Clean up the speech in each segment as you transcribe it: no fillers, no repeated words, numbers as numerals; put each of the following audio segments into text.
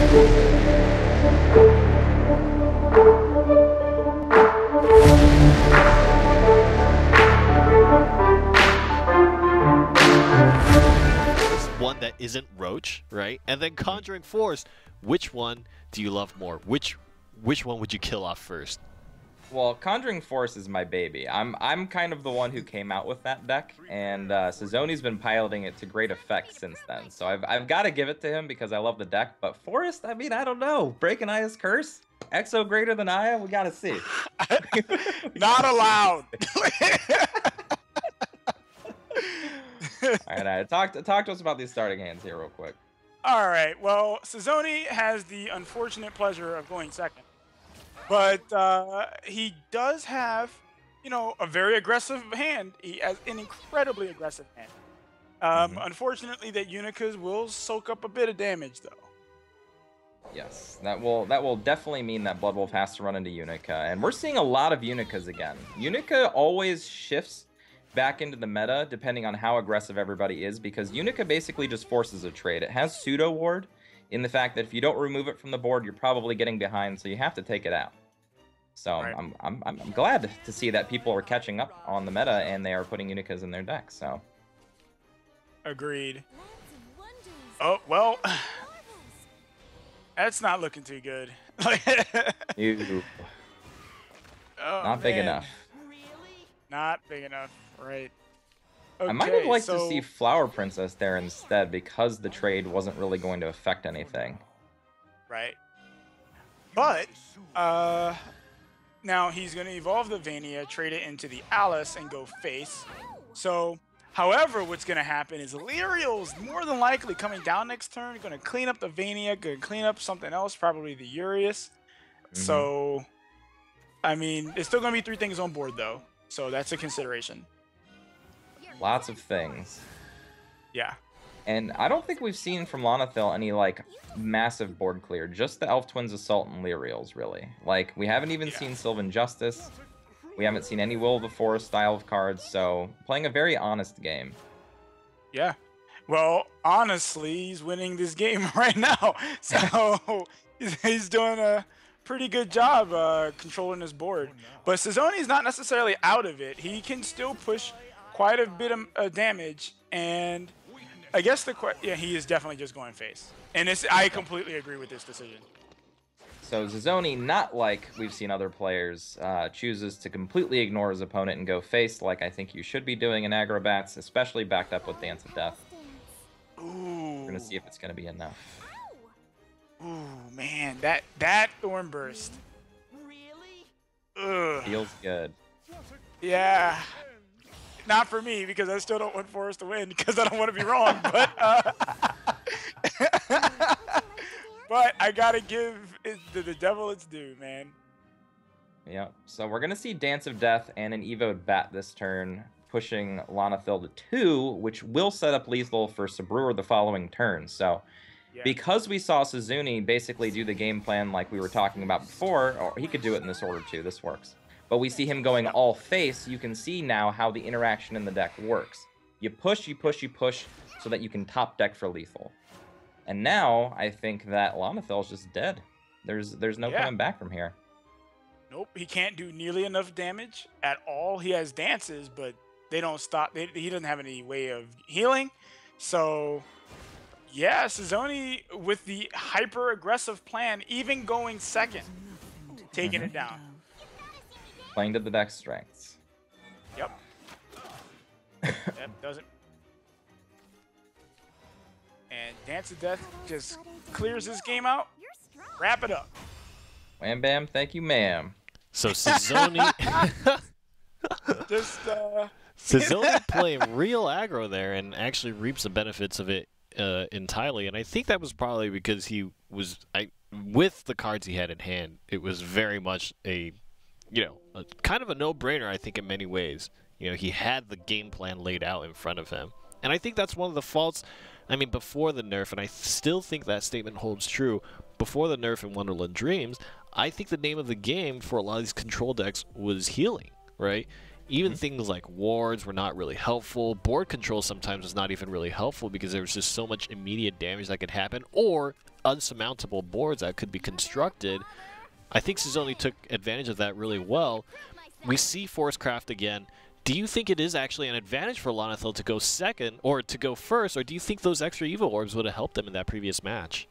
One that isn't Roach, right? And then Conjuring Force, which one do you love more? Which one would you kill off first? Well, Conjuring Force is my baby. I'm kind of the one who came out with that deck, and Sizouney's been piloting it to great effect since then. So I've got to give it to him because I love the deck. But Forest, I mean, I don't know. Breaking Aya's curse, Exo greater than Aya, we gotta see. Not allowed. All right, talk to us about these starting hands here real quick. All right. Well, Sizouney has the unfortunate pleasure of going second. But he does have, you know, a very aggressive hand. He has an incredibly aggressive hand. Unfortunately, that Unicas will soak up a bit of damage, though. Yes, that will definitely mean that Blood Wolf has to run into Unica, and we're seeing a lot of Unicas again. Unica always shifts back into the meta depending on how aggressive everybody is, because Unica basically just forces a trade. It has pseudo ward, in the fact that if you don't remove it from the board, you're probably getting behind, so you have to take it out. So right. I'm glad to see that people are catching up on the meta and they are putting Unicas in their deck. So agreed. Oh well, that's not looking too good. Not big enough. Not big enough, right? Okay, I might have liked to see Flower Princess there instead, because the trade wasn't really going to affect anything. Right. But, now he's going to evolve the Vania, trade it into the Alice, and go face. So, however, what's going to happen is Lyriel's more than likely coming down next turn, going to clean up the Vania, going to clean up something else, probably the Urius. So, I mean, it's still going to be 3 things on board, though. So that's a consideration. Lots of things. Yeah. And I don't think we've seen from Lana'thel any, like, massive board clear. Just the Elf Twins Assault and Lyriels, really. Like, we haven't even seen Sylvan Justice. We haven't seen any Will of the Forest style of cards, so playing a very honest game. Yeah. Well, honestly, he's winning this game right now. So he's doing a pretty good job controlling his board. But Sizouney's not necessarily out of it. He can still push quite a bit of damage, and I guess he is definitely just going face. And I completely agree with this decision. So Sizouney, not like we've seen other players, chooses to completely ignore his opponent and go face, like I think you should be doing in aggro bats, especially backed up with Dance of Death. Ooh. We're gonna see if it's gonna be enough. Ooh, man, that Thorn Burst. Ugh. Feels good. Yeah. Not for me, because I still don't want Forest to win, because I don't want to be wrong. But but I gotta give the devil its due, man. Yeah. So we're gonna see Dance of Death and an Evoed Bat this turn, pushing Lana'thel to 2, which will set up lethal for Sabrewer the following turn. So because we saw Sizouney basically do the game plan like we were talking about before, or he could do it in this order too, this works. But we see him going all face, you can see now how the interaction in the deck works. You push, you push, you push, so that you can top deck for lethal. And now, I think that Lana'thel's just dead. There's no coming back from here. Nope, he can't do nearly enough damage at all. He has dances, but they don't stop. He doesn't have any way of healing. So, yeah, Sizouney with the hyper-aggressive plan, even going second, taking it down. Playing to the deck strengths. Yep. Yep, doesn't. And Dance of Death just clears this game out. Wrap it up. Wham bam, thank you, ma'am. So Sizouney Sizouney playing real aggro there and actually reaps the benefits of it entirely. And I think that was probably because he was with the cards he had in hand. It was very much a kind of a no-brainer, I think, in many ways. You know, he had the game plan laid out in front of him. And I think that's one of the faults, I mean, before the nerf, and I still think that statement holds true, before the nerf in Wonderland Dreams, I think the name of the game for a lot of these control decks was healing, right? Even things like wards were not really helpful. Board control sometimes was not even really helpful because there was just so much immediate damage that could happen, or unsurmountable boards that could be constructed. I think Sizouney took advantage of that really well. We see Forcecraft again. Do you think it is actually an advantage for Lana'thel to go second, or to go first, or do you think those extra Evo Orbs would have helped them in that previous match?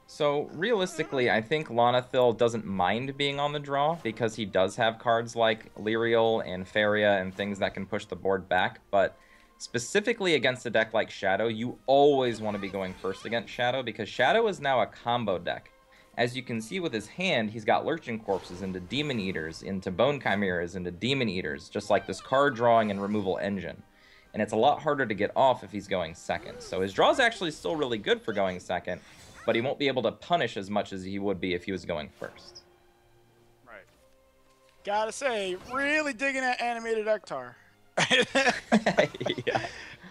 So realistically, I think Lana'thel doesn't mind being on the draw because he does have cards like Lyriel and Feria and things that can push the board back, but specifically against a deck like Shadow, you always want to be going first against Shadow because Shadow is now a combo deck. As you can see with his hand, he's got Lurching Corpses into Demon Eaters, into Bone Chimeras, into Demon Eaters, just like this card drawing and removal engine. And it's a lot harder to get off if he's going second. So his draw is actually still really good for going second, but he won't be able to punish as much as he would be if he was going first. Right. Gotta say, really digging that animated Ektar. Yeah.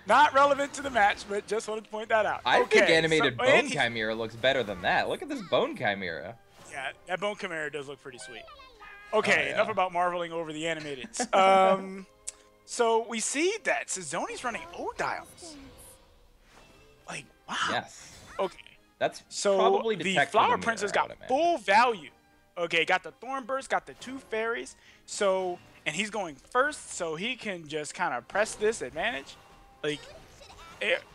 Not relevant to the match, but just wanted to point that out. I think animated so, Bone Chimera looks better than that. Look at this Bone Chimera. Yeah, that Bone Chimera does look pretty sweet. Okay, enough about marveling over the animateds. So we see that Sizouney's running O-Dials. Like, wow. Yes. Okay. That's so probably the Flower Princess got full value. Okay, got the Thornburst, got the 2 fairies. So, and he's going first, so he can just kind of press this advantage. Like,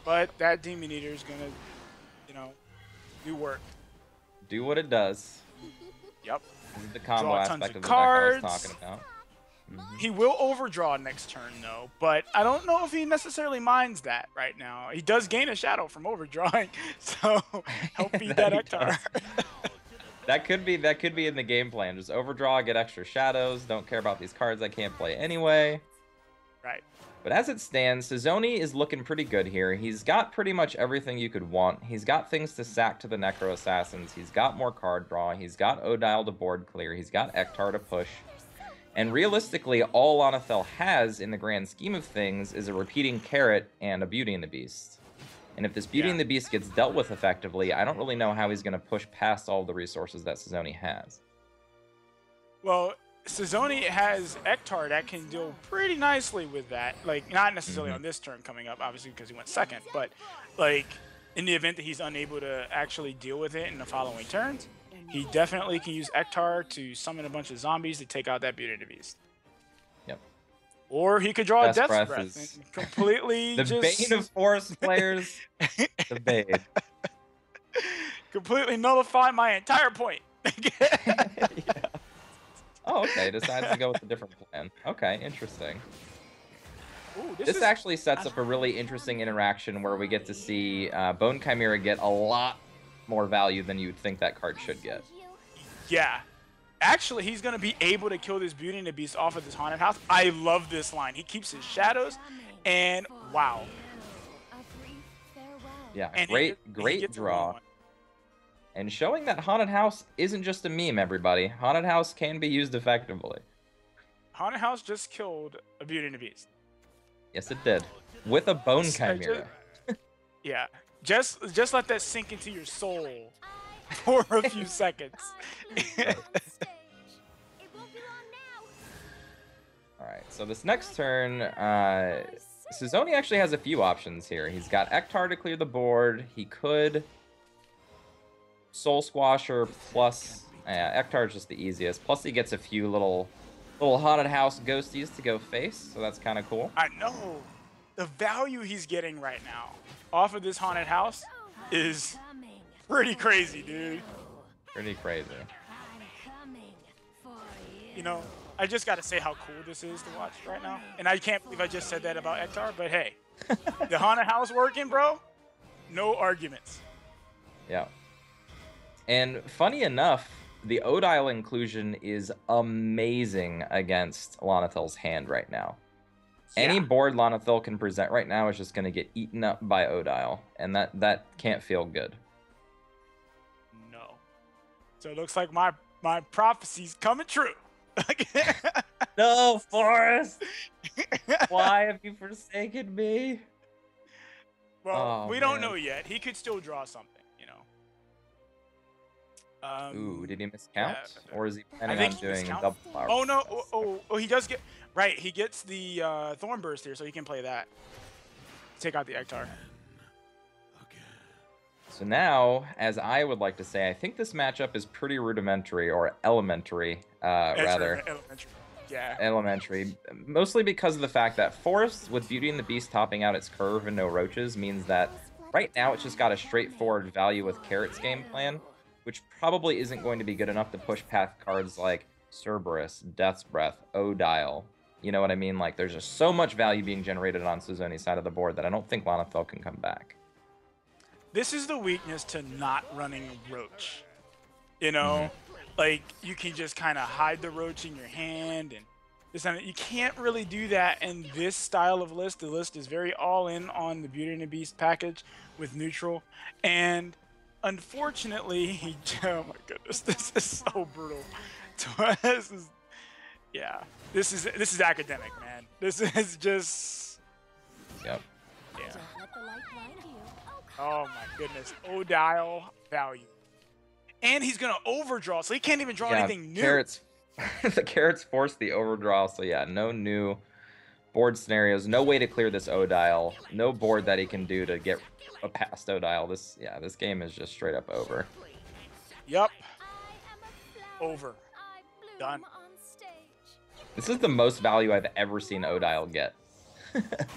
but that Demon Eater is gonna, you know, do work. Do what it does. Yep. This is the combo Draw aspect tons of of the deck I was cards. talking about. He will overdraw next turn, though, but I don't know if he necessarily minds that right now. He does gain a shadow from overdrawing, so help feed that Ektar. That could be in the game plan. Just overdraw, get extra shadows. Don't care about these cards I can't play anyway. Right. But as it stands, Sizouney is looking pretty good here. He's got pretty much everything you could want. He's got things to sack to the Necro Assassins. He's got more card draw. He's got Odile to board clear. He's got Ektar to push. And realistically, all Lana'thel has in the grand scheme of things is a repeating Carrot and a Beauty and the Beast. And if this Beauty and the Beast gets dealt with effectively, I don't really know how he's going to push past all the resources that Sizouney has. Well, Sizouney has Ektar that can deal pretty nicely with that. Like, not necessarily on this turn coming up, obviously, because he went second. But, like, in the event that he's unable to actually deal with it in the following turns, he definitely can use Ektar to summon a bunch of zombies to take out that Beauty and the Beast. Yep. Or he could draw a Death's Breath Breath is and completely the just... bane of Forest players. The bane. Completely nullify my entire point. Yeah. Oh, okay. Decides to go with a different plan. Okay, interesting. Ooh, This actually sets up a really interesting interaction where we get to see Bone Chimera get a lot more value than you'd think that card should get. Yeah. Actually, he's going to be able to kill this Beauty and the Beast off of this Haunted House. I love this line. He keeps his shadows, and wow. Yeah, And great draw. And showing that Haunted House isn't just a meme, everybody. Haunted House can be used effectively. Haunted House just killed a Beauty and the Beast. Yes, it did. With a Bone Chimera. Yeah. Just let that sink into your soul for a few seconds. Alright, so this next turn, Sizouney actually has a few options here. He's got Ektar to clear the board. He could Soul Squasher plus... Ektar is just the easiest. Plus he gets a few little Haunted House ghosties to go face, so that's kind of cool. I know. The value he's getting right now off of this Haunted House is pretty crazy, dude. Pretty crazy. You know, I just got to say how cool this is to watch right now. And I can't believe I just said that about Ektar, but hey, the Haunted House working, bro? No arguments. Yeah. And funny enough, the Odile inclusion is amazing against Lana'thel's hand right now. Yeah. Any board Lana'thel can present right now is just going to get eaten up by Odile, and that can't feel good. No. So it looks like my prophecy's coming true. No, Forrest! Why have you forsaken me? Well, we don't know yet. He could still draw something, you Ooh, did he miscount? Yeah. Or is he planning on doing miscount. double power? Oh, no. Oh, he does get... Right, he gets the Thorn Burst here, so he can play that. Take out the Ektar. So now, as I would like to say, I think this matchup is pretty rudimentary, or elementary, rather. Elementary. Yeah. Elementary. Mostly because of the fact that Forest, with Beauty and the Beast topping out its curve and no roaches, means that right now it's just got a straightforward value with Carrot's game plan, which probably isn't going to be good enough to push past cards like Cerberus, Death's Breath, Odile. You know what I mean? Like, there's just so much value being generated on Sizouney's side of the board that I don't think Lana'thel can come back. This is the weakness to not running Roach. You know? Like, you can just kind of hide the Roach in your hand, and this and you can't really do that in this style of list. The list is very all-in on the Beauty and the Beast package with neutral, and unfortunately, oh my goodness, this is so brutal. This is, yeah, this is academic, man. This is just, yep. Yeah. Oh my goodness, Odile value. And he's gonna overdraw, so he can't even draw anything new. The carrots force the overdraw, so yeah, no new board scenarios, no way to clear this Odile, no board that he can do to get past Odile. This game is just straight up over. Yep. Over. Done. This is the most value I've ever seen Odile get.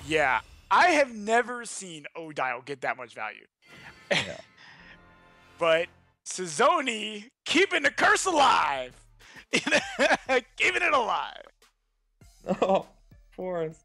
Yeah. I have never seen Odile get that much value. Yeah. But Sizouney keeping the curse alive. Keeping it alive. Oh, Forrest.